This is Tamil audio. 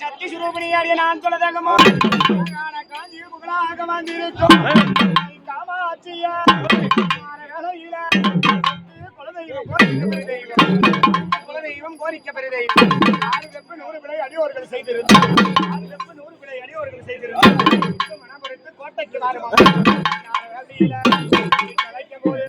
சக்தி சுரூபிணியாடிய நான் சொல்லதகமோ காஞ்சி புகழாக வந்திருக்கும் காமாட்சியா குலதெய்வம் கோரிக்க பெரிய தெய்வம் 100 பிழை அடியோர்கள் செய்திருந்தார் 100 பிழை அடியோர்கள் செய்திருந்தார் மனம் பொறுத்து கோட்டைக்கு வாருமா கலைக்கும் போது